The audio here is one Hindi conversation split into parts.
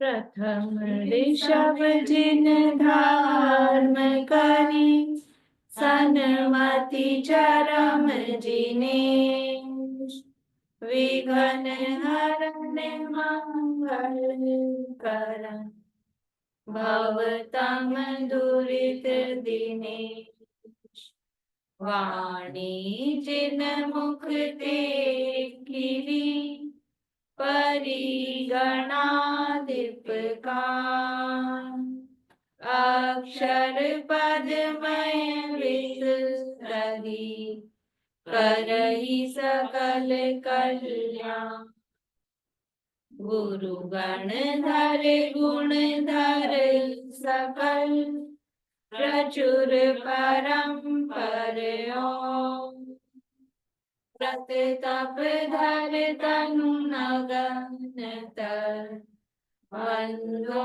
प्रथम ऋषभ जिन धर्म करी, सनमति चरम जिनेश। विघ्न हरण मंगल करन, भवतम दुरित दिनेश। वाणी जिन मुख ते गिरी, परिगणाधिपकार। अक्षर पदमय विस्तरी, करहि सकल कल्याण। गुरु गण धर गुण धर सकल, प्रचुर परम्पर। व्रत तप धर तनु नगन तर, बंधो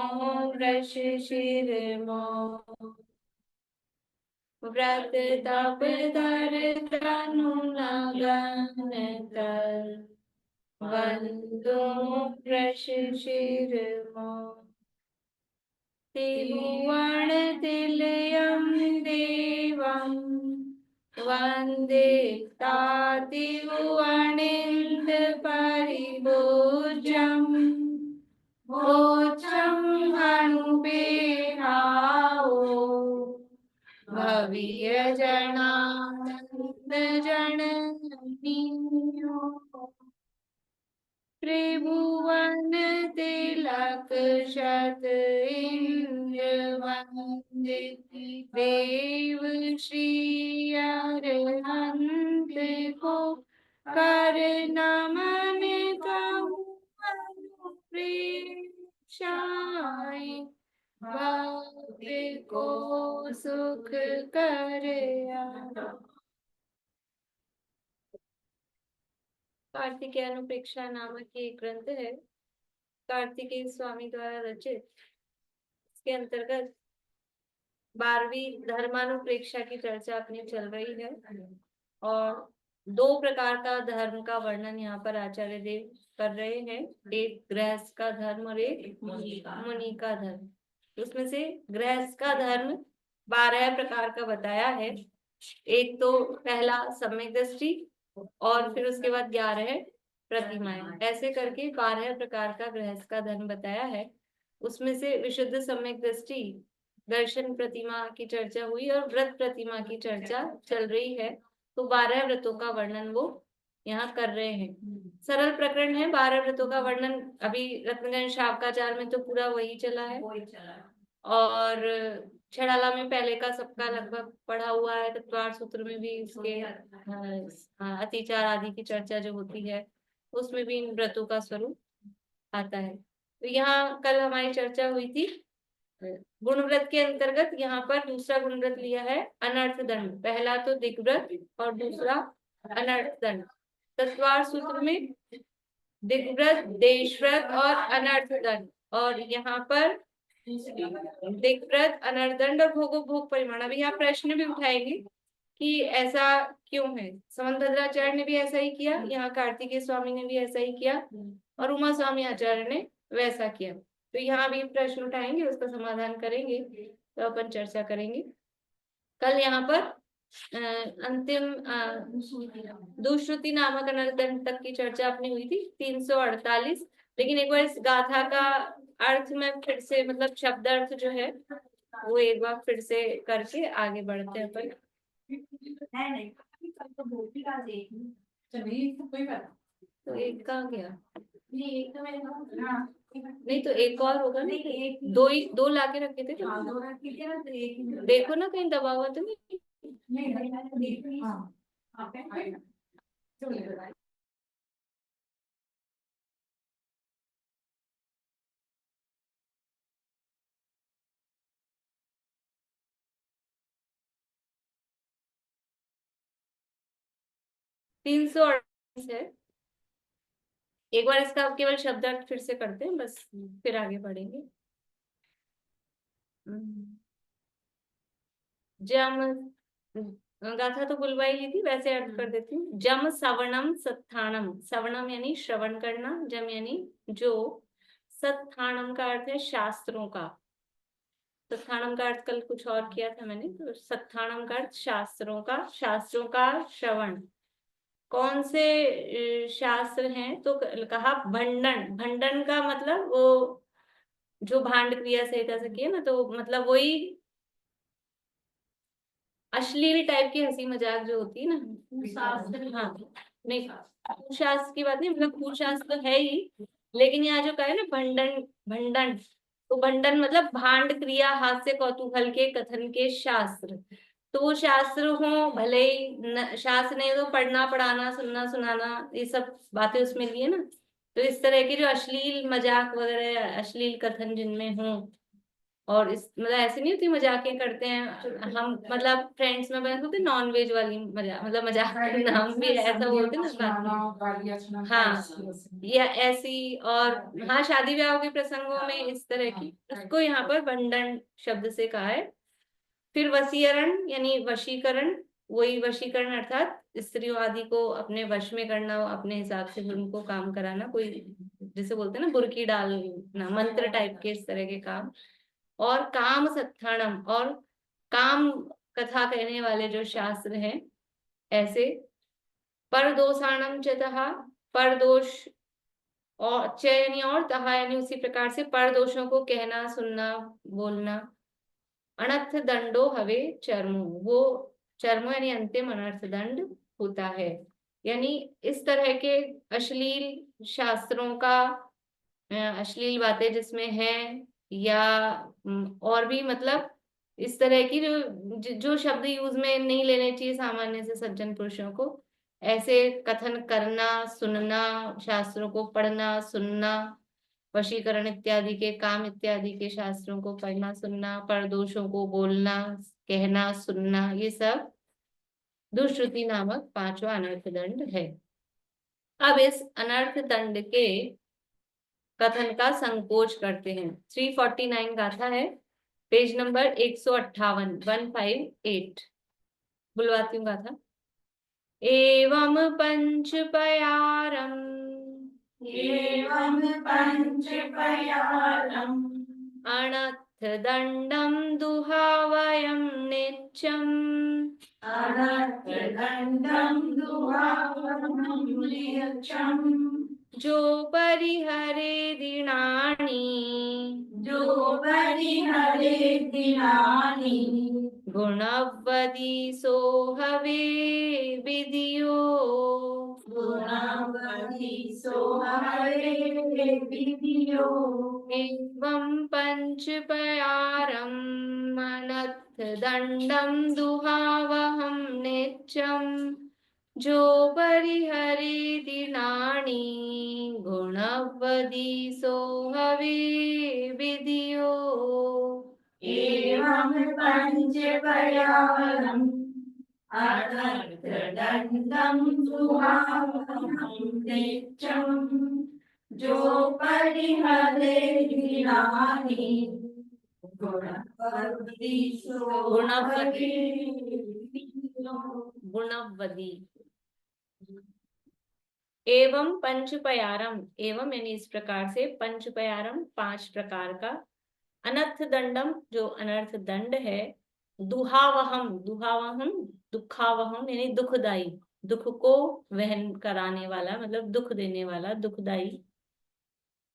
वृष शिर मोर। व्रत तप धर तनु नगन तर, बंधो वृष शिर मोर। त्रिभुवन तिलयं देवं, वन्दे तातिभुवनेन्द्र परिभोजम्। भोजं हनुपेहाओ, भवीय जनानंद जननीयो। त्रिभुवन तिलक शत इंद्र वंदित, देव श्री अरहंत को कर नमन कहूँ अनुप्रेक्षाय। भक्त को सुख कर आए। कार्तिकेय अनुप्रेक्षा नामक ये ग्रंथ है, कार्तिकेय स्वामी द्वारा रचित। इसके अंतर्गत 12वीं धर्मानुप्रेक्षा की चर्चा अपनी चल रही है और 2 प्रकार का धर्म का वर्णन यहाँ पर आचार्य देव कर रहे हैं। एक गृहस्थ का धर्म और एक मुनि का धर्म। उसमें से गृहस्थ का धर्म 12 प्रकार का बताया है। एक तो पहला सम्यक दृष्टि और फिर उसके बाद 11 प्रतिमाएं, ऐसे करके 12 प्रकार का गृहस्थ का धर्म बताया है। उसमें से विशुद्ध सम्यक दृष्टि, दर्शन प्रतिमा की चर्चा हुई और व्रत प्रतिमा की चर्चा चल रही है। तो 12 व्रतों का वर्णन वो यहाँ कर रहे हैं। सरल प्रकरण है। 12 व्रतों का वर्णन अभी रत्नगंज शावकाचार में तो पूरा वही चला है और छड़ाला में पहले का सबका लगभग पढ़ा हुआ है। तत्वार सूत्र में भी इसके अतिचार आदि की चर्चा जो होती है उसमें भी इन व्रतों का स्वरूप आता है। तो यहाँ कल हमारी चर्चा हुई थी गुण व्रत के अंतर्गत। यहाँ पर दूसरा गुण व्रत लिया है अनर्थ दंड। पहला तो दिग्व्रत और दूसरा अनर्थ दंड। तत्वार सूत्र में दिग्व्रत, देशव्रत और अनर्थ दंड, और यहाँ पर दिग्व्रत, अनर्थ दंड और भोग परिमाण। अभी यहाँ प्रश्न भी उठाएंगे कि ऐसा क्यों है। समंतभद्राचार्य ने भी ऐसा ही किया, यहाँ कार्तिकेय स्वामी ने भी ऐसा ही किया और उमा स्वामी आचार्य ने वैसा किया। तो यहाँ भी प्रश्न उठाएंगे, उसका समाधान करेंगे, तो अपन चर्चा करेंगे। कल यहाँ पर अंतिम दुश्रुति नामक अनर्थ दंड तक की चर्चा अपनी हुई थी 348। लेकिन एक बार इस गाथा का अर्थ में फिर से, मतलब शब्द अर्थ जो है वो एक बार फिर से करके आगे बढ़ते हैं अपन। तो एक कहाँ गया? नहीं तो एक और होगा ना। दो लाके रखे थे। देखो ना कहीं दबा हुआ तो नहीं। 338 है। एक बार इसका केवल शब्दार्थ फिर से करते हैं बस, फिर आगे बढ़ेंगे। जम, गाथा तो बुलवाई ली थी, वैसे अर्थ कर देती हूँ। जम सवर्णम सत्थानम। सवर्णम यानी श्रवण करना, जम यानी जो, सत्थानम का अर्थ है शास्त्रों का। सत्थानम का अर्थ कल कुछ और किया था मैंने, तो सत्थानम का अर्थ शास्त्रों का, शास्त्रों का श्रवण। कौन से शास्त्र हैं, तो कहा भंडन। भंडन का मतलब वो जो भांड क्रिया संहिता से किए ना, तो मतलब वही अश्लील टाइप की हंसी मजाक जो होती है ना। हाँ, नहीं कुशास्त्र की बात नहीं, मतलब कुशास्त्र तो है ही, लेकिन यहाँ जो कहा है ना भंडन, भंडन, तो भंडन मतलब भांड क्रिया, हास्य कौतूहल के कथन के शास्त्र। तो वो शास्त्र हो भले ही शास्त्र नहीं तो पढ़ना पढ़ाना सुनना सुनाना ये सब बातें उसमें लिए ना। तो इस तरह के जो अश्लील मजाक वगैरह, अश्लील कथन जिनमें हो, और इस मतलब ऐसे नहीं होती मजाकें करते हैं हम, मतलब फ्रेंड्स में बने होते नॉन वेज वाली मजाक, मतलब मजाक का नाम भी ऐसा बोलते ना। हाँ, या ऐसी, और हाँ शादी ब्याह के प्रसंगों में इस तरह की, उसको यहाँ पर भंडन शब्द से कहा है। फिर वशीकरण यानी वशीकरण, वही वशीकरण अर्थात स्त्रियों आदि को अपने वश में करना, अपने हिसाब से उनको काम कराना, कोई जैसे बोलते हैं ना बुर्की डालना, मंत्र टाइप के इस तरह के काम। और काम सत्थानम, और काम कथा कहने वाले जो शास्त्र हैं ऐसे। परदोषाणम चतहा, परदोष और च यानी और, तहा यानी उसी प्रकार से परदोषों को कहना सुनना बोलना। अनर्थ दंडो हवे चर्मो, वो चर्मो यानी अंतिम अनर्थ दंड होता है। यानी इस तरह के अश्लील शास्त्रों का, अश्लील बातें जिसमें है, या और भी मतलब इस तरह की जो शब्द यूज में नहीं लेने चाहिए सामान्य से सज्जन पुरुषों को, ऐसे कथन करना सुनना, शास्त्रों को पढ़ना सुनना, वशीकरण इत्यादि के काम इत्यादि के शास्त्रों को पढ़ना सुनना, परदोषों को बोलना कहना सुनना, ये सब दुष्श्रुति नामक पांचवा अनर्थ दंड है। अब इस अनर्थ दंड के कथन का संकोच करते हैं। 349 गाथा है, पेज नंबर 158, 158। बुलवाती हूँ गाथा। एवं पंचपयारम, एवं पंचपयारम, अनर्थ दंडम दुहावयं नित्यम्, अनर्थ दंडम दुहावयं नित्यम्, जो परिहरे दिनानि, जो परिहरे दिनानि, गुणवदी सोहवे विधियो, गुणवती सोहवे विधियो। एवं पंचपयारम् अनर्थ दंडम दुहावहं नित्यम्, जो परिहरे दिनानि गुणवदी सोहवे विधियो। एवं पंचपयारम् अनर्थ दंडम दुहावहं नित्यम्, जो परिहरे दिनानि गुणवती सोहवे विधियो। गुणवदी। एवं पंचपयारम, एवं यानी इस प्रकार से, पंचपयारम पांच प्रकार का, अनर्थ दंडम जो अनर्थ दंड है, दुहावहम, दुहावहम दुखावहम यानी दुखदाई, दुख को वहन कराने वाला, मतलब दुख देने वाला, दुखदाई।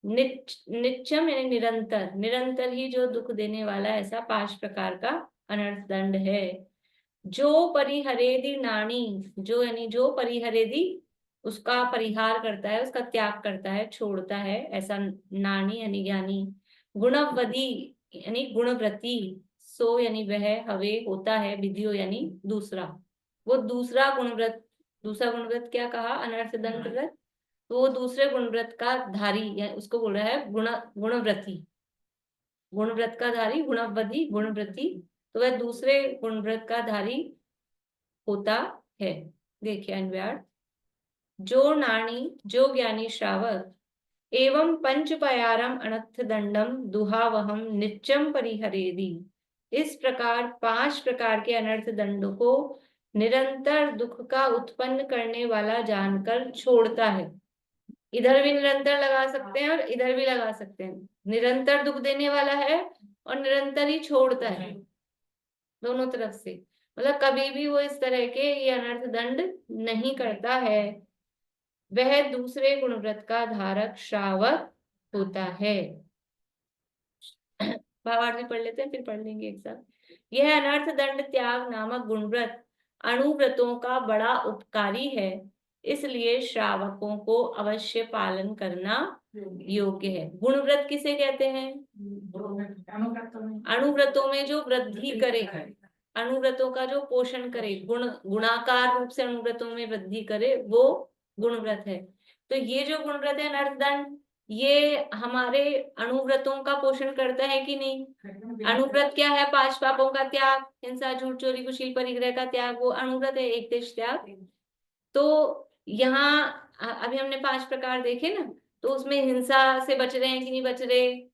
नित्यम यानी निरंतर, निरंतर ही जो दुख देने वाला, ऐसा पांच प्रकार का अनर्थ दंड है। जो परिहरेदि नाणी, जो यानी जो परिहरेदि उसका परिहार करता है, उसका त्याग करता है, छोड़ता है, ऐसा नाणी यानी ज्ञानी। गुणवदी यानी गुणव्रती, सो यानी वह, हवे होता है, विधियो यानी दूसरा, वो दूसरा गुणव्रत। दूसरा गुणव्रत क्या कहा, अनर्थ दंड व्रत, तो वो दूसरे गुणव्रत का धारी, या उसको बोल रहा है गुणव्रती, गुणव्रत का धारी, गुणवदी गुणव्रती, तो वह दूसरे गुणव्रत का धारी होता है। देखिए अन्वयार्थ। जो नाणी, जो ज्ञानी श्रावक, एवं पंचपयारम अनर्थ दंडम दुहावहम नित्यम परिहरेदि, इस प्रकार पांच प्रकार के अनर्थ दंडों को निरंतर दुख का उत्पन्न करने वाला जानकर छोड़ता है। इधर भी निरंतर लगा सकते हैं और इधर भी लगा सकते हैं। निरंतर दुख देने वाला है और निरंतर ही छोड़ता है, दोनों तरफ से। मतलब कभी भी वो इस तरह के ये अनर्थ दंड नहीं करता है। वह दूसरे गुणव्रत का धारक श्रावक होता है। भावार्थ भी पढ़ लेते हैं, फिर पढ़ लेंगे एक साथ। यह अनर्थ दंड त्याग नामक गुणव्रत अणुव्रतों का बड़ा उपकारी है, इसलिए श्रावकों को अवश्य पालन करना योग्य है। गुणव्रत किसे कहते हैं? अणुव्रतों में जो वृद्धि करे, अणुव्रतों का जो पोषण करे, गुणाकार रूप से अणुव्रतों में वृद्धि करे, वो गुणव्रत है। तो ये जो गुणव्रत है अनर्थ दंड, ये हमारे अणुव्रतों का पोषण करता है कि नहीं? अणुव्रत क्या है? 5 पापों का त्याग, हिंसा, झूठ, चोरी, कुशील, परिग्रह का त्याग, वो अणुव्रत है, एक देश त्याग। तो यहाँ अभी हमने 5 प्रकार देखे ना, तो उसमें हिंसा से बच रहे हैं कि नहीं बच रहे,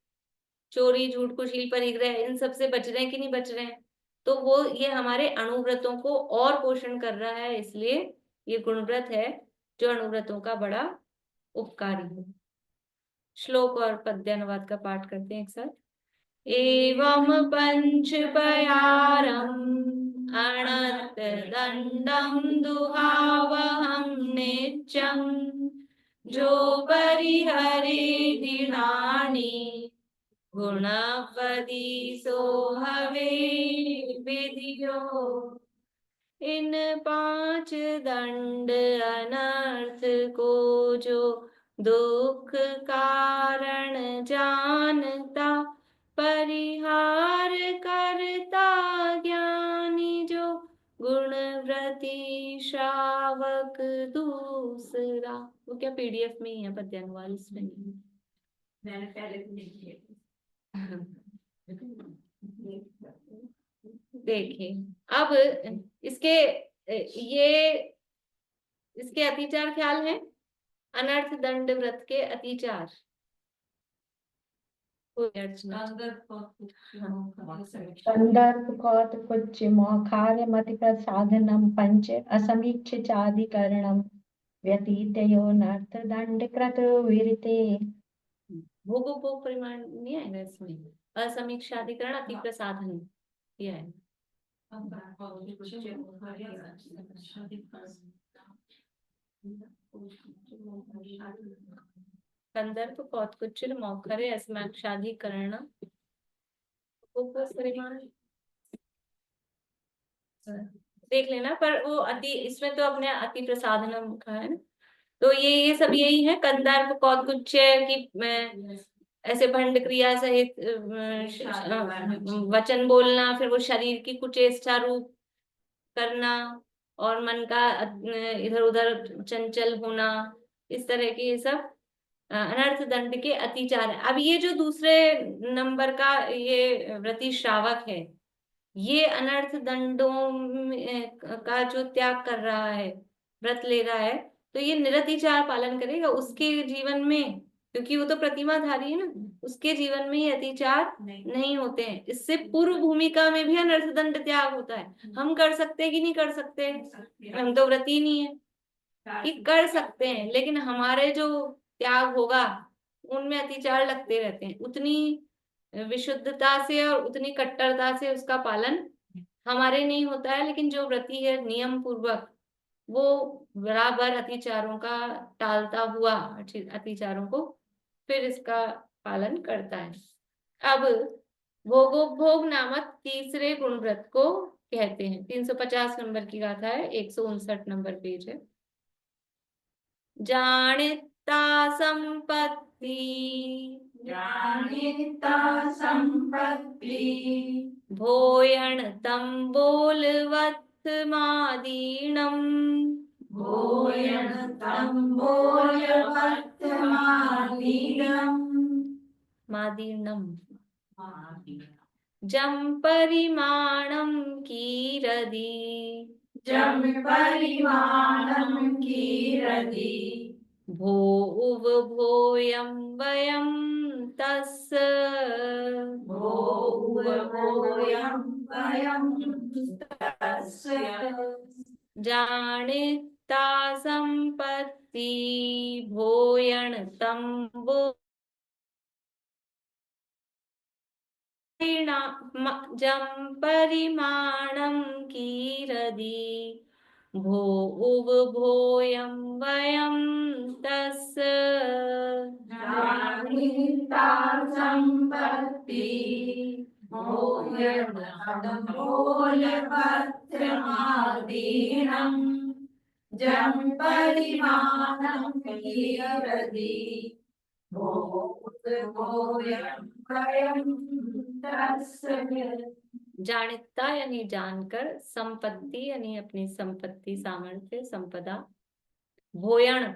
चोरी, झूठ, कुशील, परिग्रह, इन सब से बच रहे हैं कि नहीं बच रहे हैं? तो वो ये हमारे अणुव्रतों को और पोषण कर रहा है, इसलिए ये गुणव्रत है जो अणुव्रतों का बड़ा उपकारी है। श्लोक और पद्यानुवाद का पाठ करते हैं एक साथ। एवं पंचपयारम् अनर्थ दंडम दुहावहं नित्यं, जो परिहरे दीनानि गुणवदी सो हवे विधियो। इन 5 दंड अनर्थ को जो दुख कारण जानता, परिहार करता ज्ञानी जो, गुणव्रती श्रावक दूसरा। वो क्या पीडीएफ में ही है, पद्यानुवाद इसमें नहीं है। मैंने पहले भी नहीं किया। देखिए अब इसके ये इसके अतिचार ख्याल है, अनर्थ दंड व्रत के अतिचार। संदर्भ कौतुकुच्च मौखार्यमति प्रसाधनम पंच असमीक्षिताधिकरणम व्यतीतयो नर्थ दंड कृत विरते। भोगोपभोग परिमाण नहीं आएगा इसमें, असमीक्षाधिकरण अति प्रसाधन ये है। संदर्भ कौतुकुच्च मौखरे असमीक्षाधिकरण परिमाण देख लेना, पर वो अति, इसमें तो अपने अति प्रसाधनम का है ना। तो ये सब यही है, कंदर्प कौतुकुच्च की ऐसे भंड क्रिया सहित वचन बोलना, फिर वो शरीर की कुचेष्टा रूप करना और मन का इधर उधर चंचल होना, इस तरह के ये सब अनर्थ दंड के अतिचार है। अब ये जो दूसरे नंबर का ये व्रती श्रावक है, ये अनर्थ दंडों का जो त्याग कर रहा है, व्रत ले रहा है, तो ये निरतिचार पालन करेगा उसके जीवन में, क्योंकि वो तो प्रतिमाधारी है ना, उसके जीवन में ये अतिचार नहीं होते हैं। इससे पूर्व भूमिका में भी अनर्थ दंड त्याग होता है। हम कर सकते हैं कि नहीं कर सकते? हम तो व्रती नहीं है कि कर सकते हैं, लेकिन हमारे जो त्याग होगा उनमें अतिचार लगते रहते हैं। उतनी विशुद्धता से और उतनी कट्टरता से उसका पालन हमारे नहीं होता है, लेकिन जो व्रती है नियम पूर्वक वो बराबर अतिचारों का टालता हुआ अतिचारों को फिर इसका पालन करता है। अब भोगोपभोग नामक तीसरे गुणव्रत को कहते हैं। 350 नंबर की गाथा है, 159 नंबर पेज है। जानिता संपत्ति, जानिता संपत्ति, भोयण तंबोलवत् मादीणम्, भोयण तंबोलवत् मादीणम्, मादीर्णम जम परिमाणम कीरदी, जम परिमाणं कीरति, भोव भोयं वयं तस्य, भोवोऽयं वयं तस्य, जाने संपत्ति भोयण तंबो जम परिमाणं कीरदी भो उव भोयं वयं तस्य जानिता संपत्ति भोयवत्रमादीनं जं परिमाणं कीरति भोयं वयं तस्य। जानिता यानी जानकर, संपत्ति यानी अपनी संपत्ति, सामर्थ्य, संपदा, भोयण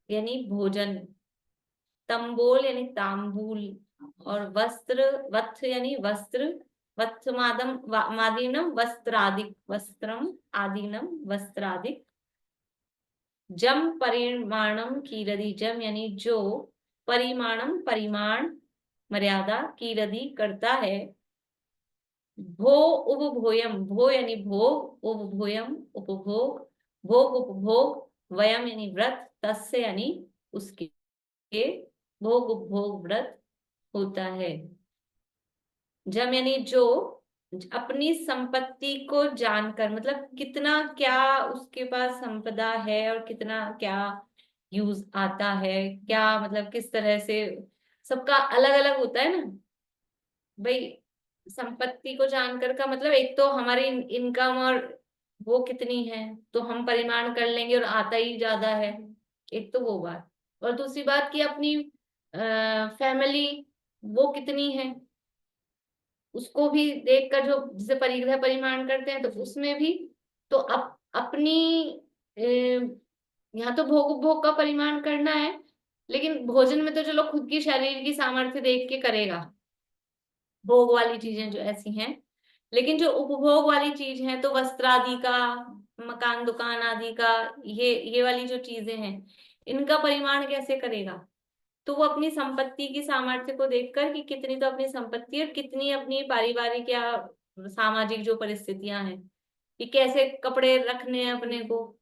यानी भोजन, तंबोल यानी तांबूल, और वस्त्र, वत्थ यानी वस्त्र, मादीनम वस्त्रादिक, वस्त्रम आदीनम वस्त्रादिक, जम परिमाणम कीरदी, जम यानी जो, परिमाणम परिमाण, मर्यादा, कीरदी करता है, भो उपभोयम, भो यानी भोग, उपभोयम उपभोग, भोग उपभोग, वयम यानी व्रत, तस्य यानी उसके, भोग उपभोग व्रत होता है। जम यानी जो, अपनी संपत्ति को जानकर, मतलब कितना क्या उसके पास संपदा है और कितना क्या यूज आता है, क्या मतलब किस तरह से, सबका अलग अलग होता है ना भाई। संपत्ति को जानकर का मतलब एक तो हमारी इनकम और वो कितनी है, तो हम परिमाण कर लेंगे और आता ही ज्यादा है, एक तो वो बात। और दूसरी बात कि अपनी फैमिली वो कितनी है, उसको भी देखकर, जो जिसे परिग्रह परिमाण करते हैं तो उसमें भी, तो अपनी यहाँ तो भोग उपभोग का परिमाण करना है, लेकिन भोजन में तो चलो खुद की शरीर की सामर्थ्य देख के करेगा, भोग वाली चीजें जो ऐसी हैं। लेकिन जो उपभोग वाली चीज है, तो वस्त्र आदि का, मकान दुकान आदि का, ये वाली जो चीजें हैं, इनका परिमाण कैसे करेगा? तो वो अपनी संपत्ति की सामर्थ्य को देखकर कि कितनी तो अपनी संपत्ति और कितनी अपनी पारिवारिक या सामाजिक जो परिस्थितियां हैं, कि कैसे कपड़े रखने हैं अपने को,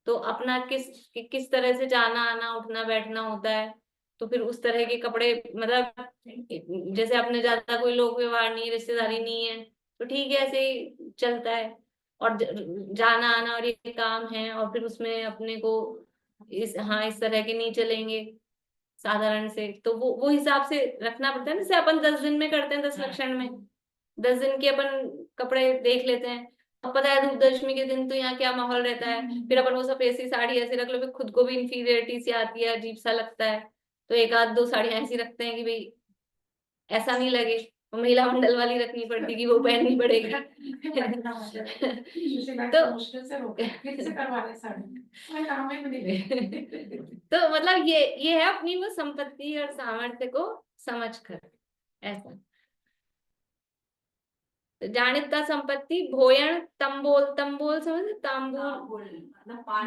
तो अपना किस तरह से जाना आना उठना बैठना होता है, तो फिर उस तरह के कपड़े, मतलब जैसे अपने ज्यादा कोई लोक व्यवहार नहीं, रिश्तेदारी नहीं है, तो ठीक है ऐसे ही चलता है। और जाना आना और ये काम है, और फिर उसमें अपने को इस तरह के नहीं चलेंगे साधारण से, तो वो हिसाब से रखना पड़ता है। जैसे अपन 10 दिन में करते हैं, 10 लक्षण में 10 दिन के अपन कपड़े देख लेते हैं। अब पता है धूप दशमी के दिन तो यहाँ क्या माहौल रहता है, फिर अपन वो सब ऐसी साड़ी ऐसी रख लो, फिर खुद को भी इंफीरियरिटी सी आती है, अजीब सा लगता है, तो एक आध दो साड़ियां ऐसी रखते हैं कि भाई ऐसा नहीं लगे, महिला मंडल वाली रखनी पड़ती कि वो पहननी पड़ेगी। तो मुश्किल से रोके फिर से करवा ले साड़ी, मैं काम में नहीं। तो मतलब ये है अपनी वो संपत्ति और सामर्थ्य को समझ कर, ऐसा। तो जानिता संपत्ति भोयण तंबोल, तंबोल समझ, तांबूल,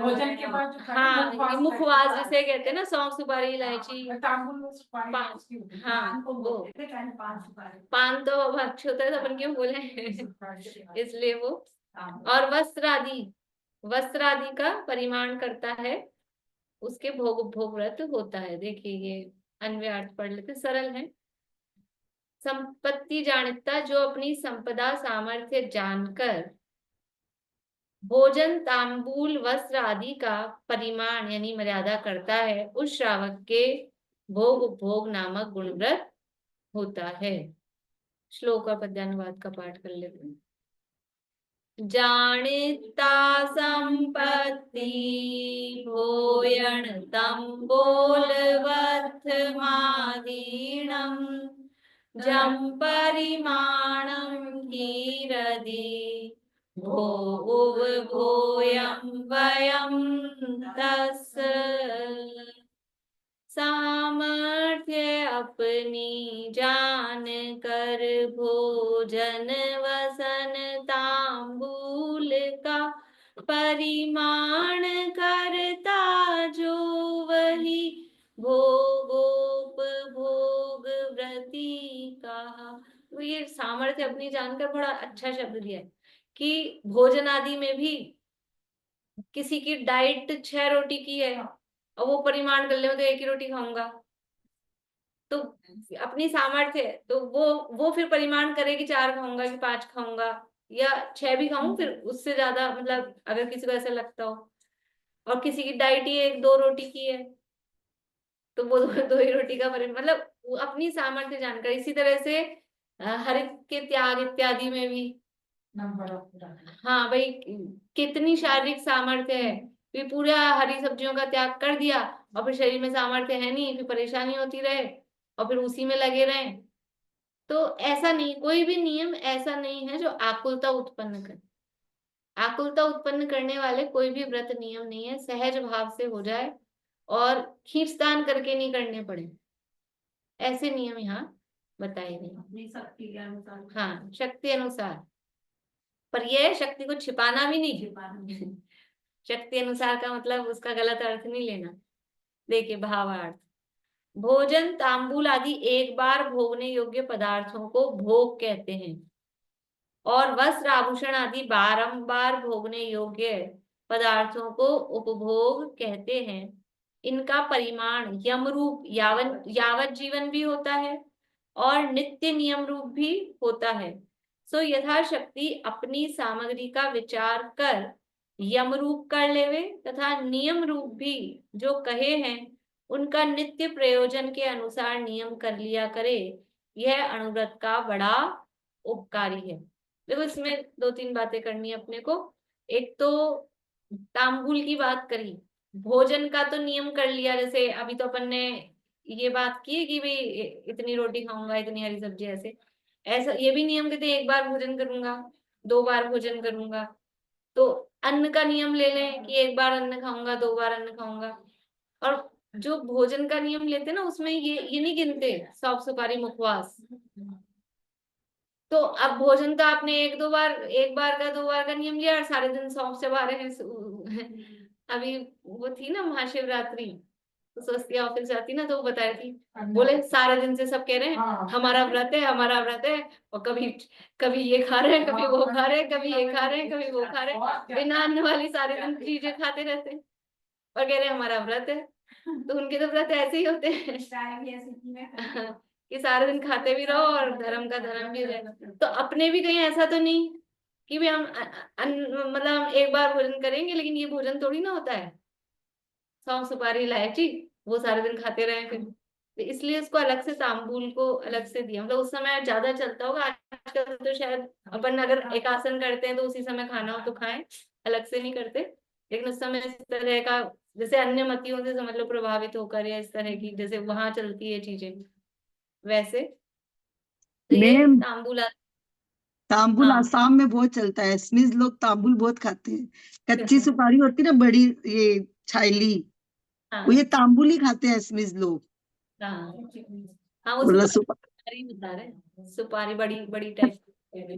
भोजन के बाद जो हाँ मुखवास जिसे कहते हैं ना, सौंफ सुपारी इलायची, तांबुल में सुपारी पान, उसकी होती है। हाँ पान को वो, बोलते थे, पहले पान सुपारी। पान तो भक्ष होता है तो अपन क्यों बोले इसलिए वो। और वस्त्र आदि का परिमाण करता है, उसके भोग उपभोग व्रत होता है। देखिए ये अन्वय अर्थ पढ़ लेते, सरल है। संपत्ति जानिता जो अपनी संपदा सामर्थ्य जानकर भोजन तांबूल वस्त्र आदि का परिमाण यानी मर्यादा करता है, उस श्रावक के भोग उपभोग नामक गुणव्रत होता है। श्लोक और पद्यानुवाद का पाठ कर लेते हैं। जानिता संपत्ति भोयण तंबोल वत्थमादीनम जम परिमाणं कीरदी भो उव भोयं वयं तस्य। सामर्थ्य अपनी जान कर भोजन वसन तांबूल का परिमाण करता जो वही भोगोपभोग व्रती कहा। तो ये सामर्थ्य अपनी जानकर बड़ा अच्छा शब्द दिया है कि भोजन आदि में भी किसी की डाइट 6 रोटी की है और वो परिमाण कर ले तो 1 ही रोटी खाऊंगा, तो अपनी सामर्थ्य है तो वो फिर परिमाण करे कि 4 खाऊंगा कि 5 खाऊंगा या 6 भी खाऊं, फिर उससे ज्यादा मतलब अगर किसी को ऐसा लगता हो। और किसी की डाइट ही 1-2 रोटी की है तो वो 2 ही रोटी का मतलब वो अपनी सामर्थ्य जानकर। इसी तरह से हरित के त्याग इत्यादि में भी नंबर ऑफ हाँ भाई कितनी शारीरिक सामर्थ्य है, फिर पूरा हरी सब्जियों का त्याग कर दिया और फिर शरीर में सामर्थ्य है नहीं, फिर परेशानी होती रहे और फिर उसी में लगे रहे। तो ऐसा नहीं, कोई भी नियम ऐसा नहीं है जो आकुलता उत्पन्न करे। आकुलता उत्पन्न करने वाले कोई भी व्रत नियम नहीं है, सहज भाव से हो जाए और खींचतान करके नहीं करने पड़े, ऐसे नियम यहाँ बताए गए। अपनी शक्ति के अनुसार। हाँ, शक्ति अनुसार, पर यह शक्ति को छिपाना भी नहीं। छिपाना। शक्ति अनुसार का मतलब उसका गलत अर्थ नहीं लेना। देखिए भावार्थ, भोजन तांबूल आदि एक बार भोगने योग्य पदार्थों को भोग कहते हैं और वस्त्र आभूषण आदि बारंबार भोगने योग्य पदार्थों को उपभोग कहते हैं। इनका परिमाण यम रूप यावत जीवन भी होता है और नित्य नियम रूप भी होता है। सो यथाशक्ति अपनी सामग्री का विचार कर यम रूप कर लेवे तथा नियम रूप भी जो कहे हैं उनका नित्य प्रयोजन के अनुसार नियम कर लिया करे। यह अणुव्रत का बड़ा उपकारी है। देखो इसमें 2-3 बातें करनी है अपने को। एक तो तांबुल की बात करी, भोजन का तो नियम कर लिया, जैसे अभी तो अपन ने ये बात की है कि भाई इतनी रोटी खाऊंगा, इतनी हरी सब्जी, ऐसे ऐसा ये भी नियम कहते हैं 1 बार भोजन करूंगा, 2 बार भोजन करूंगा। तो अन्न का नियम ले लें कि 1 बार अन्न खाऊंगा, 2 बार अन्न खाऊंगा। और जो भोजन का नियम लेते हैं ना उसमें ये नहीं गिनते सौंफ सुपारी मुखवास। तो अब भोजन का आपने 1 बार का 2 बार का नियम लिया और सारे दिन सौंफ से भरे हैं। अभी वो थी ना महाशिवरात्रि, तो स्वस्ति ऑफिस जाती ना तो वो बता रही थी, बोले सारे दिन से सब कह रहे हैं हमारा व्रत है, हमारा व्रत है, और कभी कभी ये खा रहे हैं, कभी वो खा रहे हैं, कभी ये खा रहे हैं, कभी वो खा रहे हैं, बिना अन्न वाली सारे दिन चीजें खाते रहते हैं और कह रहे हैं हमारा व्रत है। तो उनके तो व्रत ऐसे ही होते हैं कि सारे दिन खाते भी रहो और धर्म का धर्म भी रहे। तो अपने भी कहीं ऐसा तो नहीं कि भी हम मतलब हम 1 बार भोजन करेंगे, लेकिन ये भोजन थोड़ी ना होता है सौंफ सुपारी इलायची वो सारे दिन खाते रहे फिर। तो इसलिए उसको अलग से तांबूल को अलग से दिया, मतलब उस समय ज्यादा चलता होगा। आजकल तो शायद अपन अगर एक आसन करते हैं तो उसी समय खाना हो तो खाएं, अलग से नहीं करते। लेकिन उस समय इस तरह का जैसे अन्य मतियों से समझ लो प्रभावित होकर या इस तरह की जैसे वहां चलती है चीजें वैसे। तो ये मैम तांबूल तांबुल हाँ आसाम में बहुत चलता है, स्मिज लोग तांबुल बहुत खाते हैं। कच्ची हाँ सुपारी होती है ना बड़ी, ये छाइली, वो ये तांबुल ही खाते हैं स्मिज लोग। हाँ हाँ वो बोला सुपारी बता रहे, सुपारी बड़ी बड़ी टाइप।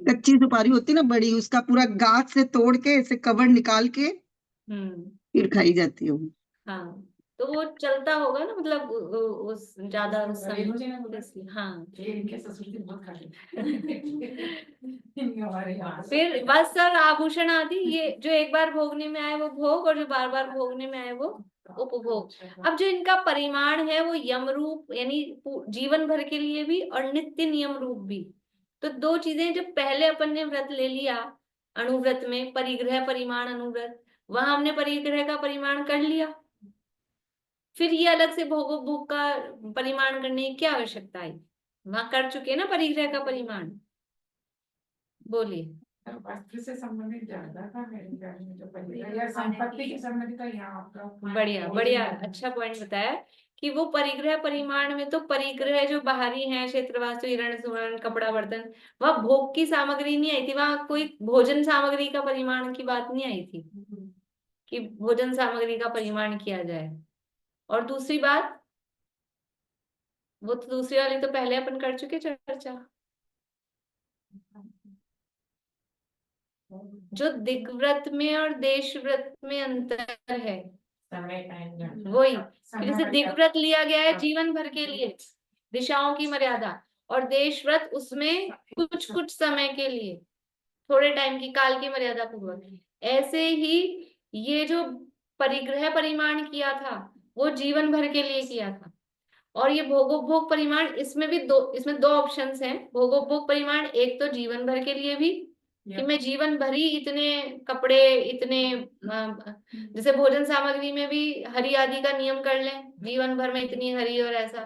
कच्ची सुपारी होती है ना बड़ी, उसका पूरा गाछ से तोड़ के ऐसे कवर निकाल के फिर खाई जाती है वो। हाँ तो वो चलता होगा ना, मतलब उस ज्यादा उस समय हाँ। इनके ससुर जी बहुत खाते हैं हमारे यहाँ फिर वस्त्र और आभूषण आदि ये जो 1 बार भोगने में आए वो भोग और जो बार बार भोगने में आए वो उपभोग। अब जो इनका परिमाण है वो यम रूप यानी जीवन भर के लिए भी और नित्य नियम रूप भी। तो 2 चीजें जब पहले अपन ने व्रत ले लिया अणुव्रत में, परिग्रह परिमाण अनुव्रत, वहां हमने परिग्रह का परिमाण कर लिया, फिर ये अलग से भोग का परिमाण करने की क्या आवश्यकता आई, वहां कर चुके ना परिग्रह का परिमाण। बोलिए। वस्त्र से संबंधित ज्यादा था मेरे ख्याल में, जो पहले या संपत्ति के संबंधित का यहाँ आपका बढ़िया बढ़िया, अच्छा पॉइंट बताया कि वो परिग्रह परिमाण में तो परिग्रह जो बाहरी है क्षेत्र वास्तु हिरण सुवर्ण कपड़ा बर्तन, वह भोग की सामग्री नहीं आई थी, वहां कोई भोजन सामग्री का परिमाण की बात नहीं आई थी कि भोजन सामग्री का परिमाण किया जाए। और दूसरी बात, वो तो दूसरी वाली तो पहले अपन कर चुके चर्चा, जो दिग्व्रत में और देश व्रत में अंतर है वही। जैसे दिग्व्रत लिया गया है जीवन भर के लिए, दिशाओं की मर्यादा, और देश व्रत उसमें कुछ समय के लिए, थोड़े टाइम की काल की मर्यादा पूर्वक। ऐसे ही ये जो परिग्रह परिमाण किया था वो जीवन भर के लिए किया था, और ये भोगोपभोग परिमाण, इसमें भी इसमें दो ऑप्शंस हैं। भोगोपभोग परिमाण एक तो जीवन भर के लिए भी, कि मैं जीवन भर ही इतने कपड़े, इतने जैसे भोजन सामग्री में भी हरि आदि का नियम कर लें, जीवन भर में इतनी हरि और ऐसा,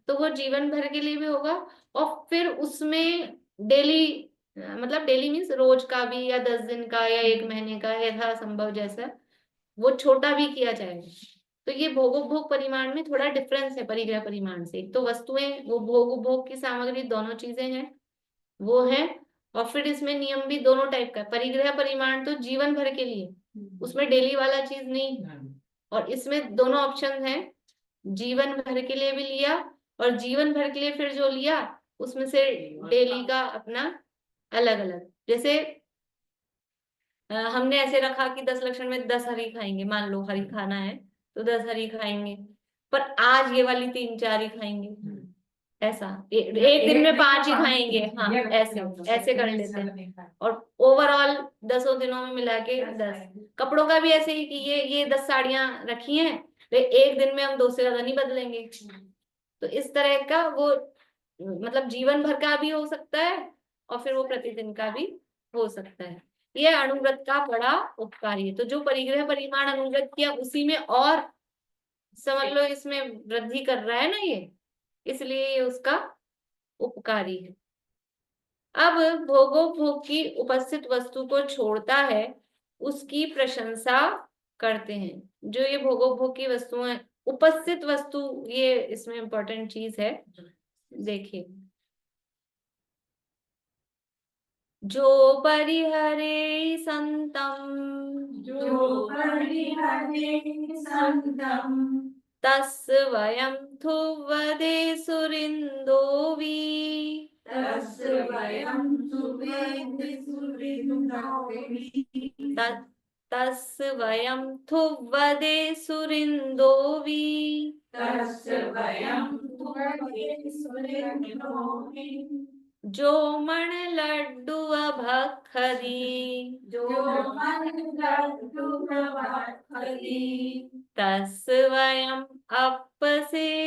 तो वो जीवन भर के लिए भी होगा। और फिर उसमें डेली, मतलब डेली मीन्स रोज का भी, या 10 दिन का, या 1 महीने का, यथा संभव जैसा वो छोटा भी किया जाएगा। तो ये भोगोपभोग परिमाण में थोड़ा डिफरेंस है परिग्रह परिमाण से। तो वस्तुएं, वो भोग उपभोग की सामग्री, दोनों चीजें हैं वो है। और फिर इसमें नियम भी दोनों टाइप का। परिग्रह परिमाण तो जीवन भर के लिए, उसमें डेली वाला चीज नहीं। और इसमें दोनों ऑप्शन है, जीवन भर के लिए भी लिया, और जीवन भर के लिए फिर जो लिया उसमें से डेली का अपना अलग अलग। जैसे हमने ऐसे रखा कि 10 लक्षण में 10 हरी खाएंगे, मान लो हरी खाना है तो 10 हरी खाएंगे, पर आज ये वाली 3-4 ही खाएंगे, ऐसा एक दिन में 5 ही खाएंगे, हाँ ऐसे ऐसे कर लेते हैं। और ओवरऑल 10 दिनों में मिला के 10। कपड़ों का भी ऐसे ही कि ये 10 साड़ियां रखी हैं, तो एक दिन में हम 2 से ज्यादा नहीं बदलेंगे। तो इस तरह का वो, मतलब जीवन भर का भी हो सकता है और फिर वो प्रतिदिन का भी हो सकता है। ये अणुव्रत का बड़ा उपकारी है। तो जो परिग्रह परिमाण अणुव्रत किया उसी में और समझ लो इसमें वृद्धि कर रहा है ना ये, इसलिए ये उसका उपकारी है। अब भोगोपभोग की उपस्थित वस्तु को छोड़ता है, उसकी प्रशंसा करते हैं। जो ये भोगोपभोग की वस्तुएं, उपस्थित वस्तु, ये इसमें इंपॉर्टेंट चीज है। देखिए, जो परिहरे संतम, जो परिहरे संतम, तस् वयं थुवदे सुरिंदोवी, तस् वयं थुवदे सुरिंदोवी, तस् वयं थुवदे सुरिंदोवी, तस् वयं थुवदे सुरिंदोवी, जो मन लड्डू भखदी, जो मन लड्डू भखदी, तस् वयं अपसेद्धियरम्,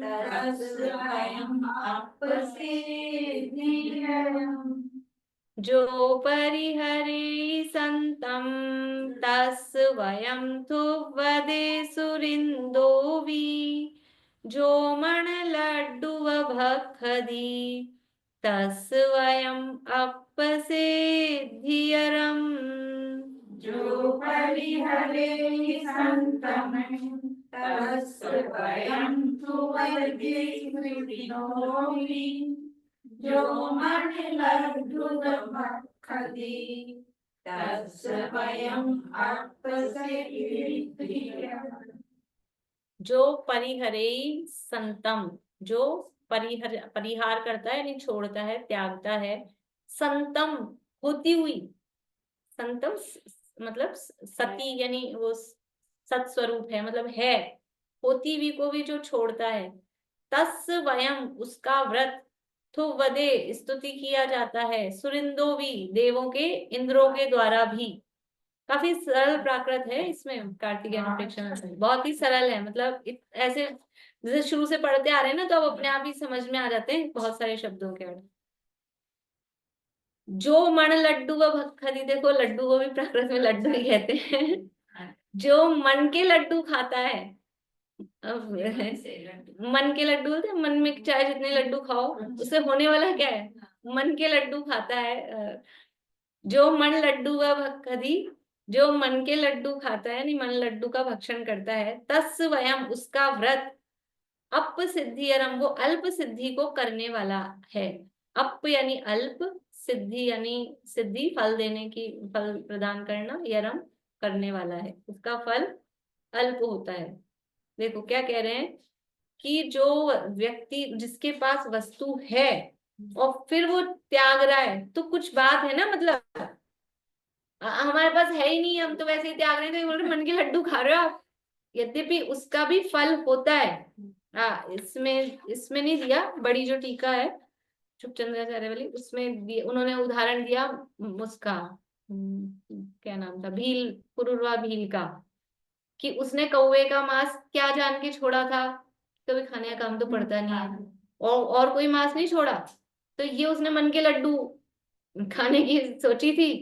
तस् वयं अपसेद्धियरम्, जो परिहरे संतम, तस् वयं थुवदे सुरिंदोवी, जो मन लड्डू भखदी, तस् वयं अपसेद्धियरम्, जो परिहरे संतम, तस् वयं थुवदे सुरिंदोवी, जो मन लड्डू भखदी, तस् वयं अपसेद्धियरम्, जो परिहरे संतम, जो परिहार करता है, यानी छोड़ता है, त्यागता है। संतम, होती हुई। संतम मतलब सती, यानी वो सत्स्वरूप है, मतलब है, होती हुई को भी जो छोड़ता है। तस् वयम, उसका व्रत, थुवदे, स्तुति किया जाता है, सुरिंदोवी, देवों के, इंद्रों के द्वारा भी। काफी सरल प्राकृत है इसमें कार्तिकेय अनुप्रेक्षण से, बहुत ही सरल है। मतलब ऐसे जैसे शुरू से पढ़ते आ रहे हैं ना, तो अब अपने आप ही समझ में आ जाते हैं बहुत सारे शब्दों के अर्थ। जो मन लड्डू व भखदी, देखो लड्डू को भी प्राकृत में लड्डू ही कहते हैं। जो मन के लड्डू खाता है, अब मन के लड्डू बोलते हैं, मन में चाहे जितने लड्डू खाओ, उससे होने वाला क्या है, मन के लड्डू खाता है। जो मन लड्डू व भखदी, जो मन के लड्डू खाता है, यानी मन लड्डू का भक्षण करता है। तस् वयम, उसका व्रत, अप सिद्धियरम, वो अल्प सिद्धि को करने वाला है। अप यानी अल्प, सिद्धि यानी सिद्धि, फल देने की, फल प्रदान करना, यरम करने वाला है, उसका फल अल्प होता है। देखो क्या कह रहे हैं कि जो व्यक्ति, जिसके पास वस्तु है और फिर वो त्याग रहा है, तो कुछ बात है ना, मतलब हमारे पास है ही नहीं, हम तो वैसे ही त्याग रहे थे, बोल रहे मन के लड्डू खा रहे हो आप, यद्यपि उसका भी फल होता है। इसमें नहीं दिया, बड़ी जो टीका है चुपचंद्राचार्य वाली, उसमें उन्होंने उदाहरण दिया उसका, क्या नाम था, भील, पुरुरवा भील का, कि उसने कौवे का मांस क्या जान के छोड़ा था, कभी खाने का काम तो पड़ता नहीं है, और कोई मांस नहीं छोड़ा। तो ये उसने मन के लड्डू खाने की सोची थी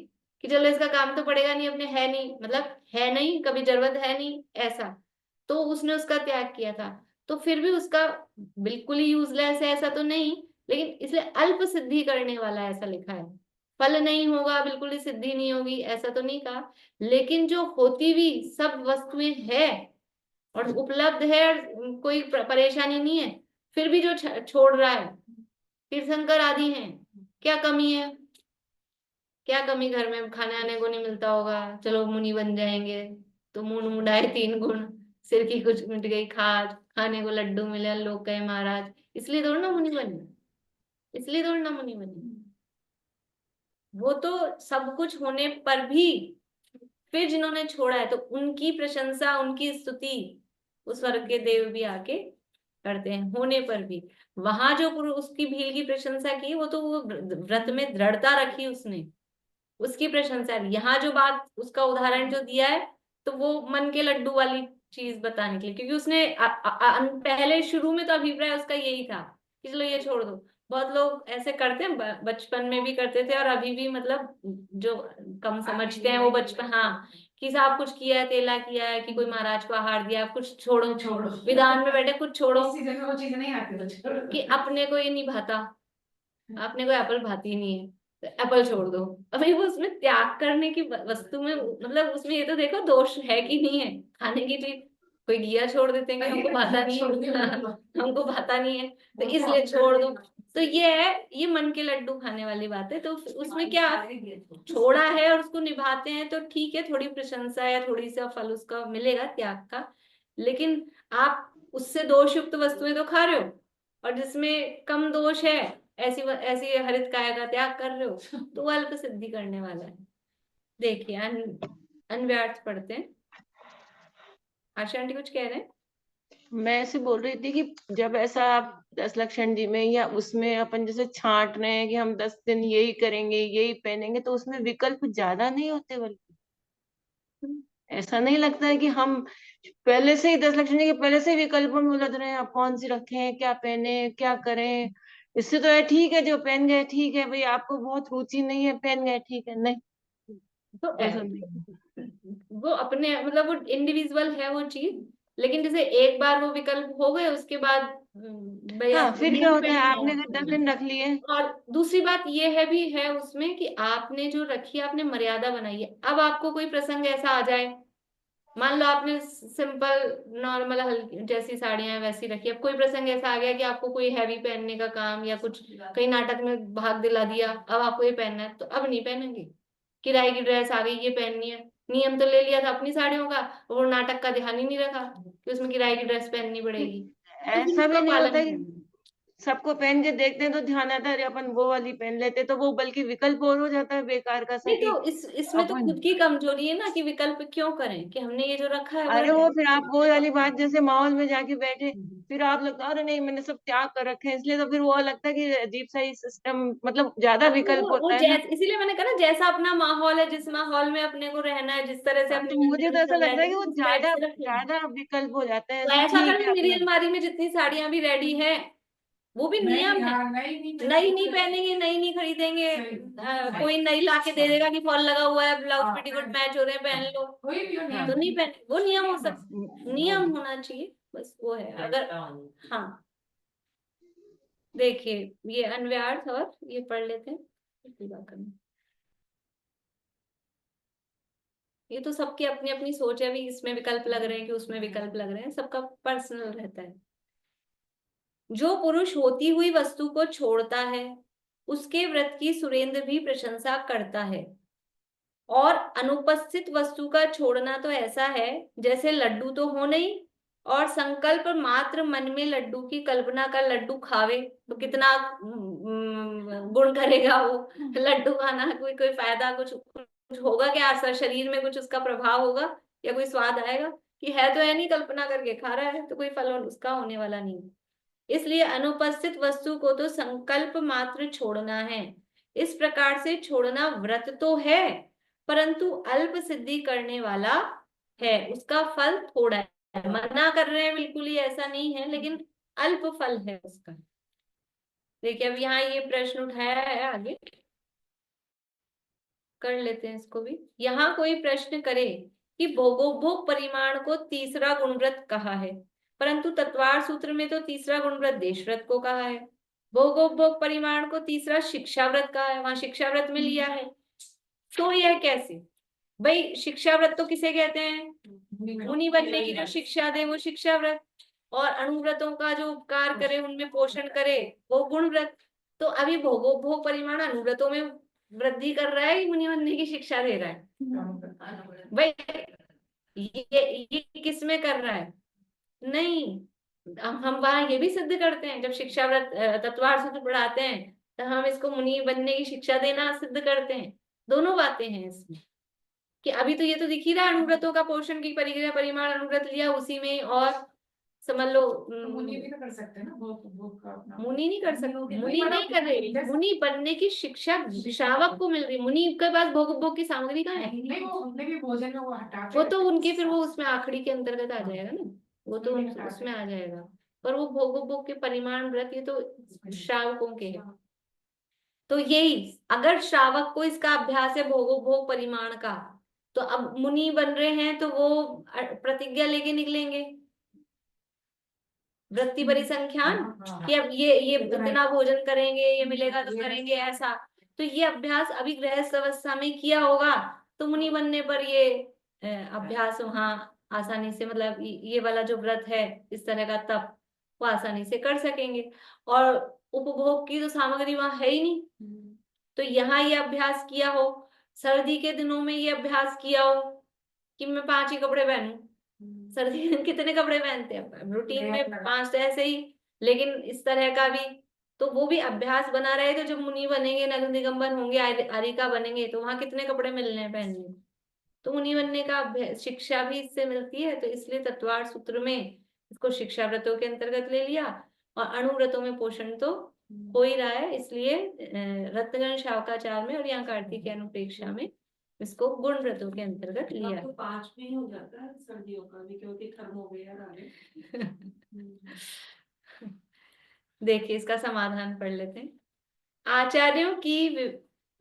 कि चलो इसका काम तो पड़ेगा नहीं, अपने है नहीं, मतलब है नहीं, कभी जरूरत है नहीं ऐसा, तो उसने उसका त्याग किया था। तो फिर भी उसका बिल्कुल ही यूजलेस है ऐसा तो नहीं, लेकिन इसलिए अल्प सिद्धि करने वाला ऐसा लिखा है। फल नहीं होगा, बिल्कुल ही सिद्धि नहीं होगी ऐसा तो नहीं कहा, लेकिन जो होती हुई सब वस्तुएं है और उपलब्ध है और कोई परेशानी नहीं है, फिर भी जो छोड़ रहा है, तीर्थंकर आदि हैं, क्या कमी है, क्या कमी घर में खाने आने को नहीं मिलता होगा, चलो मुनि बन जाएंगे, तो मुंड मुंडाए तीन गुण, सिर की कुछ मिट गई खाज, खाने को लड्डू मिले लोग कहे महाराज, इसलिए थोड़ा ना मुनि बने, इसलिए थोड़ा ना मुनि बने। वो तो सब कुछ होने पर भी फिर जिन्होंने छोड़ा है तो उनकी प्रशंसा, उनकी स्तुति उस स्वर्ग के देव भी आके करते हैं होने पर भी। वहां जो उसकी भील की प्रशंसा की, वो तो वो व्रत में दृढ़ता रखी उसने, उसकी प्रशंसा की। यहाँ जो बात उसका उदाहरण जो दिया है, तो वो मन के लड्डू वाली चीज बताने के लिए, क्योंकि उसने पहले शुरू में तो अभिप्राय उसका यही था कि चलो ये छोड़ दो। बहुत लोग ऐसे करते हैं, बचपन में भी करते थे और अभी भी, मतलब जो कम समझते हैं वो बचपन, हाँ, कि साहब कुछ किया है, तेला किया है, कि कोई महाराज को आहार दिया, कुछ छोड़ो, छोड़ो। विधान में बैठे कुछ छोड़ो, इस सीजन में वो चीज नहीं आती तो छोड़ दो। कि अपने को ये नहीं भाता, अपने को एप्पल भाती नहीं है, तो एप्पल छोड़ दो। अभी वो उसमें त्याग करने की वस्तु में, मतलब उसमें ये तो देखो दोष है कि नहीं है, खाने की चीज, कोई घिया छोड़ देते हैं कि हमको भाता नहीं है, हमको भाता नहीं है तो इसलिए छोड़ दो। तो ये है, ये मन के लड्डू खाने वाली बात है। तो उसमें क्या छोड़ा है और उसको निभाते हैं तो ठीक है, थोड़ी प्रशंसा या थोड़ी सा फल उसका मिलेगा त्याग का, लेकिन आप उससे दोषयुक्त वस्तुएं तो खा रहे हो, और जिसमें कम दोष है ऐसी ऐसी हरित काय का त्याग कर रहे हो, तो वो अल्प सिद्धि करने वाला है। देखिए अनव्यार्थ पढ़ते हैं। आशा आंटी कुछ कह रहे हैं? मैं ऐसे बोल रही थी कि जब ऐसा आप 10 लक्षण जी में या उसमें अपन जैसे छांट रहे हैं कि हम 10 दिन यही करेंगे यही पहनेंगे, तो उसमें विकल्प ज्यादा नहीं होते, बल्कि ऐसा नहीं लगता है कि हम पहले से ही 10 लक्षण जी के पहले से ही विकल्पों में उलझ रहे हैं, आप कौन सी रखें, क्या पहने, क्या करें। इससे तो है ठीक है, जो पहन गए ठीक है भाई, आपको बहुत रुचि नहीं है, पहन गए ठीक है, नहीं तो ऐसा नहीं। वो अपने, मतलब वो इंडिविजुअल है वो चीज, लेकिन जैसे एक बार वो विकल्प हो गए उसके बाद भैया हाँ, फिर क्या नहीं होता है, आपने अगर 10 पहनना। दिन रख लिए। और दूसरी बात ये है भी है उसमें कि आपने जो रखी है, आपने मर्यादा बनाई है। अब आपको कोई प्रसंग ऐसा आ जाए, मान लो आपने सिंपल नॉर्मल हल्की जैसी साड़ियां वैसी रखी, अब कोई प्रसंग ऐसा आ गया कि आपको कोई हैवी पहनने का काम या कुछ कहीं नाटक में भाग दिला दिया, अब आपको ये पहनना है, तो अब नहीं पहनेंगे। किराए की ड्रेस आ गई, ये पहननी है, नियम तो ले लिया था अपनी साड़ियों का, और नाटक का ध्यान ही नहीं रखा कि उसमें किराए की ड्रेस पहननी पड़ेगी, तो फिर ऐसा उसका भी नहीं पालन होता कि करना। सबको पहन के देखते हैं तो ध्यान आता है, अरे अपन वो वाली पहन लेते, तो वो बल्कि विकल्प और हो जाता है बेकार का सा नहीं कि तो इसमें तो अपन। खुद की कमजोरी है ना, कि विकल्प क्यों करें, कि हमने ये जो रखा है वो अरे वो फिर आप वो है। वाली बात, जैसे माहौल में जाके बैठे, फिर आप लगता है अरे नहीं मैंने सब त्याग कर रखे हैं, इसलिए तो फिर वो लगता है कि अजीब सा ही सिस्टम, मतलब ज्यादा अब विकल्प वो होता है ना। इसीलिए मैंने कहा ना, जैसा अपना माहौल है, जिस माहौल में अपने को रहना है, जिस तरह से हाँ, अपने तो मुझे मंदिर तो में ऐसा लगता है सजाए कि वो उस टाइप ज्यादा से रखें। ज्यादा विकल्प हो जाते हैं, तो ऐसे ऐसा ठीक करें, है मेरी अपना। अलमारी में जितनी साड़ियां भी रेडी है, वो भी नहीं, नियम है, हाँ, नहीं नई नहीं पहनेंगे, नई नहीं खरीदेंगे, कोई नई ला के दे देगा कि फॉल लगा हुआ है, ब्लाउज पेटीकोट मैच हो रहे हैं, पहन लो, कोई भी हो हाँ, तो नहीं पहने, वो नियम हो सकता, वो नियम होना चाहिए, बस वो है। अगर हाँ, देखिए ये अनव्यार्थ और ये पढ़ लेते हैं, ये तो सबकी अपनी अपनी सोच है, भी इसमें विकल्प लग रहे हैं कि उसमें विकल्प लग रहे हैं, सबका पर्सनल रहता है। जो पुरुष होती हुई वस्तु को छोड़ता है, उसके व्रत की सुरेंद्र भी प्रशंसा करता है। और अनुपस्थित वस्तु का छोड़ना तो ऐसा है जैसे लड्डू तो हो नहीं, और संकल्प मात्र मन में लड्डू की कल्पना कर लड्डू खावे, तो कितना गुण करेगा वो लड्डू खाना, कोई कोई फायदा, कुछ होगा क्या, शरीर में कुछ उसका प्रभाव होगा या कोई स्वाद आएगा, कि है तो है नहीं, कल्पना करके खा रहा है, तो कोई फल उसका होने वाला नहीं। इसलिए अनुपस्थित वस्तु को तो संकल्प मात्र छोड़ना है। इस प्रकार से छोड़ना व्रत तो है, परंतु अल्प सिद्धि करने वाला है, उसका फल थोड़ा है। मना कर रहे हैं बिल्कुल ही ऐसा नहीं है, लेकिन अल्प फल है उसका। देखिए अब यहाँ ये प्रश्न उठाया है, आगे कर लेते हैं इसको भी। यहाँ कोई प्रश्न करे कि भोगोपभोग परिमाण को तीसरा गुणव्रत कहा है, परंतु तत्वार सूत्र में तो तीसरा गुणव्रत देशव्रत को कहा है। भोगोपभोग परिमाण को तीसरा शिक्षाव्रत कहा है, वहां शिक्षाव्रत में लिया है। तो यह कैसे? भाई शिक्षाव्रत तो किसे कहते हैं? मुनि बनने की जो शिक्षा दे वो शिक्षाव्रत, और अनुव्रतों का जो उपकार करे, उनमें पोषण करे, वो गुणव्रत। तो अभी भोगोपभोग परिमाण अनुव्रतों में वृद्धि कर रहा है, मुनि बनने की शिक्षा दे रहा है? भाई ये किस में कर रहा है? नहीं, हम वहां ये भी सिद्ध करते हैं, जब शिक्षाव्रत तत्वार सूत्र पढ़ाते हैं तो हम इसको मुनि बनने की शिक्षा देना सिद्ध करते हैं। दोनों बातें हैं इसमें, कि अभी तो ये तो दिख ही रहा है, अनुव्रतों का पोषण की परिक्रिया परिमाण अनुव्रत लिया उसी में, और समझ लो मुनि भी तो कर सकते हैं ना, भोग का अपना। मुनि नहीं कर सकते, मुनि नहीं कर रहे, मुनि बनने की शिक्षा श्रावक को मिल रही। मुनि के पास भोग की सामग्री कहाँ है? नहीं, वो उनने भी भोजन में वो हटा वो तो उनके फिर वो उसमें आखड़ी के अंतर्गत आ जाएगा ना, वो तो उसमें आ जाएगा। पर वो भोग के परिमाण व्रत ये तो श्रावकों के हैं। तो यही, अगर श्रावक को इसका अभ्यास है भोग परिमाण का, तो अब मुनि बन रहे हैं तो वो प्रतिज्ञा लेके निकलेंगे, वृत्ति परिसंख्यान, कि अब ये इतना भोजन करेंगे, ये मिलेगा तो करेंगे ऐसा। तो ये अभ्यास अभी गृहस्थ अवस्था में किया होगा, तो मुनि बनने पर ये अभ्यास वहां आसानी से, मतलब ये वाला जो व्रत है इस तरह का तप, वो आसानी से कर सकेंगे। और उपभोग की तो सामग्री वहां है ही नहीं, तो यहाँ ये अभ्यास किया हो, सर्दी के दिनों में ये अभ्यास किया हो कि मैं 5 ही कपड़े पहनूं। सर्दी में कितने कपड़े पहनते हैं रूटीन में? 5 तो ऐसे ही, लेकिन इस तरह का भी, तो वो भी अभ्यास बना रहे। तो जब मुनि बनेंगे, नगर निगंबन होंगे, आरिका बनेंगे, तो वहां कितने कपड़े मिलने हैं पहनने? तो मुनि बनने का शिक्षा भी इससे मिलती है। तो इसलिए तत्वार सूत्र में इसको शिक्षा व्रतों के अंतर्गत ले लिया, और अणुव्रतों में पोषण तो हो ही रहा है, इसलिए रत्नगण शावकाचार में और यहाँ कार्तिक अनुप्रेक्षा में इसको गुण व्रतों के अंतर्गत लिया। तो 5 में ही हो जाता है सर्दियों का भी, क्योंकि थर्मोवेयर आ रहे। देखिए इसका समाधान पढ़ लेते हैं। आचार्यों की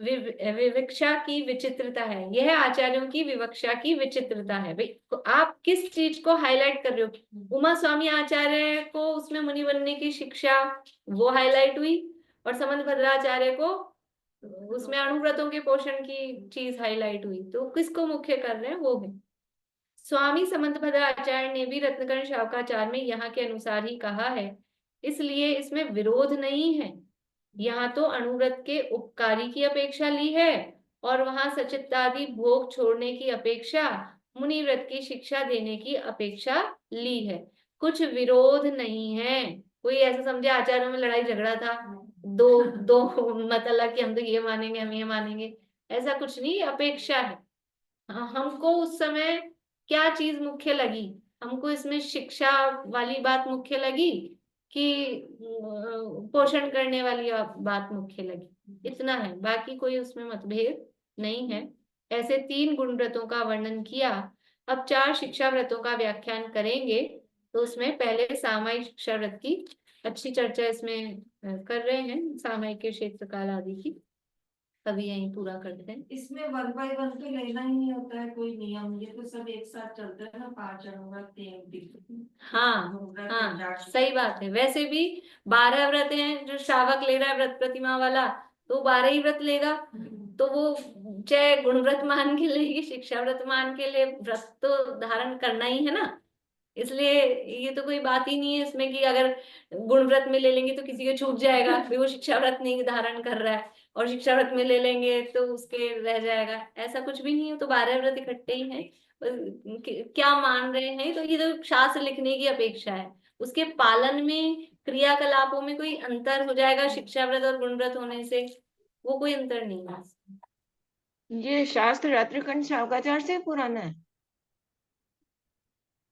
विवक्षा की विचित्रता है, यह आचार्यों की विवक्षा की विचित्रता है। भाई तो आप किस चीज को हाईलाइट कर रहे हो? उमा स्वामी आचार्य को उसमें मुनि बनने की शिक्षा वो हाईलाइट हुई, और समंत भद्राचार्य को उसमें अणुव्रतों के पोषण की चीज हाईलाइट हुई। तो किसको मुख्य कर रहे हैं? वो है स्वामी समंत भद्राचार्य ने भी रत्नकर्ण शावकाचार में यहाँ के अनुसार ही कहा है, इसलिए इसमें विरोध नहीं है। यहाँ तो अणुव्रत के उपकारी की अपेक्षा ली है, और वहां सचित्तादि भोग छोड़ने की अपेक्षा, मुनि व्रत की शिक्षा देने की अपेक्षा ली है। कुछ विरोध नहीं है। कोई ऐसा समझे आचार्यों में लड़ाई झगड़ा था, दो मत अलग कि हम तो ये मानेंगे, हम ये मानेंगे, ऐसा कुछ नहीं, अपेक्षा है। हमको उस समय क्या चीज मुख्य लगी? हमको इसमें शिक्षा वाली बात मुख्य लगी कि पोषण करने वाली बात मुख्य लगी, इतना है। बाकी कोई उसमें मतभेद नहीं है। ऐसे 3 गुण व्रतों का वर्णन किया। अब 4 शिक्षा व्रतों का व्याख्यान करेंगे। तो उसमें पहले सामायिक शिक्षा व्रत की अच्छी चर्चा इसमें कर रहे हैं, सामायिक के क्षेत्र काल आदि की। अभी यहीं पूरा करते हैं। इसमें 1 बाय 1 तो लेना ही नहीं होता है कोई नियम, ये तो सब एक साथ चलते हैं ना, 5 अणुव्रत 3 हाँ सही बात है। वैसे भी 12 व्रत हैं, जो श्रावक ले रहा है व्रत प्रतिमा वाला, तो 12 ही व्रत लेगा। तो वो चाहे गुण व्रत मान के ले, शिक्षा व्रत मान के ले, व्रत तो धारण करना ही है ना। इसलिए ये तो कोई बात ही नहीं है इसमें कि अगर गुण व्रत में ले लेंगे तो किसी को छूट जाएगा, फिर वो शिक्षा व्रत नहीं धारण कर रहा है, और शिक्षा व्रत में ले लेंगे तो उसके रह जाएगा, ऐसा कुछ भी नहीं है। तो 12 व्रत इकट्ठे ही हैं। क्या मान रहे हैं? तो ये तो शास्त्र लिखने की अपेक्षा है, उसके पालन में, क्रियाकलापों में कोई अंतर हो जाएगा शिक्षा व्रत और गुण व्रत होने से, वो कोई अंतर नहीं है। ये शास्त्र रत्नकर्ण शावकाचार से पुराना है?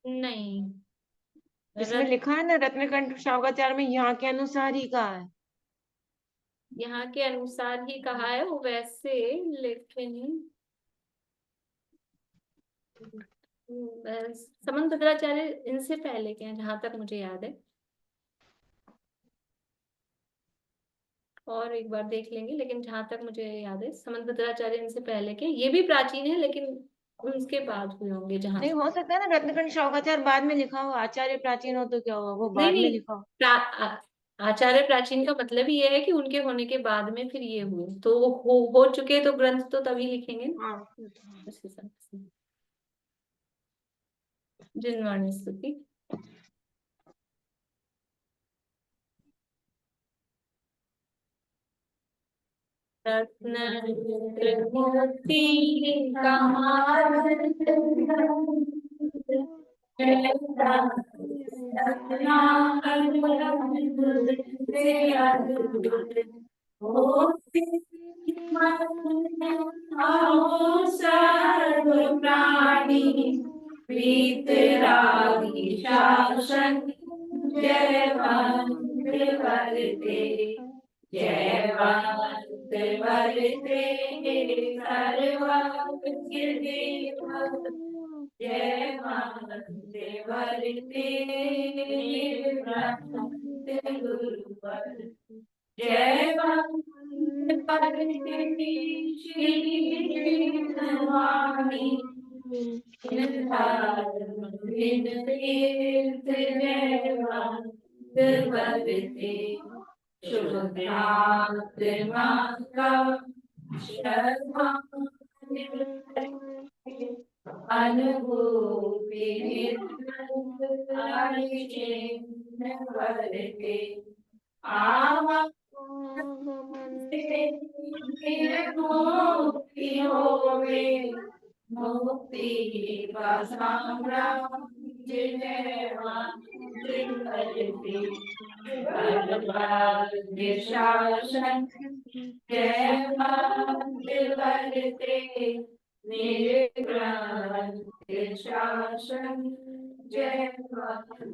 नहीं, इसमें लिखा है ना रत्नकर्ण शावकाचार में यहाँ के अनुसार ही कहा है। यहाँ के अनुसार ही कहा है वो वैसे, लेकिन समंत भद्राचार्य इनसे पहले के हैं जहां तक मुझे याद है, और एक बार देख लेंगे, लेकिन जहां तक मुझे याद है समंत भद्राचार्य इनसे पहले के, ये भी प्राचीन है लेकिन उनके बाद हुए होंगे जहां नहीं, हो सकता है ना रत्नखंड शाखाचार्य बाद में लिखा हो, आचार्य प्राचीन हो तो क्या हुआ, वो नहीं बाद में नहीं, लिखा हो। आचार्य प्राचीन का मतलब ये है कि उनके होने के बाद में फिर ये हुए, तो वो हो चुके तो ग्रंथ तो तभी लिखेंगे ना, हाँ। उस हिसाब से। जिनवाणी स्तुति। रत्नमूर्ति प्राणी वीतरागी शासन जयवंत वरते, जयवंत वरते सर्वज्ञ देव, जयवंत वरते ब्रह्मंत गुरुवर, जयवंत वरते श्री वाणी, धर्म दिन तीर्थ जयवंत वरते, शुद्धात्मा का शर्मा अनुभूति वरते, मुक्ति होवे, मुक्ति का साम्राज्य जयवंत वरते, सर्वज्ञ शासन जयवंत वरते, निर्ग्रंथ शासन जयवंत वरते।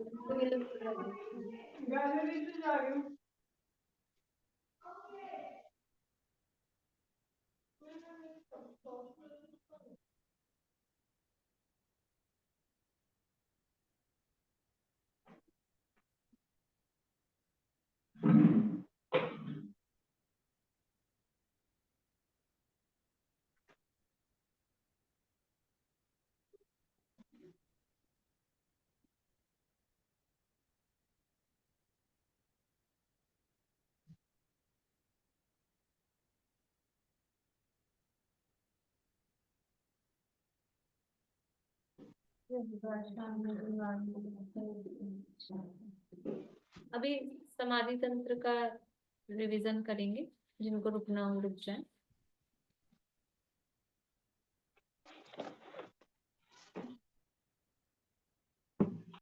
अभी समाधि तंत्र का रिवीजन करेंगे, जिनको रुकना हो रुक जाए।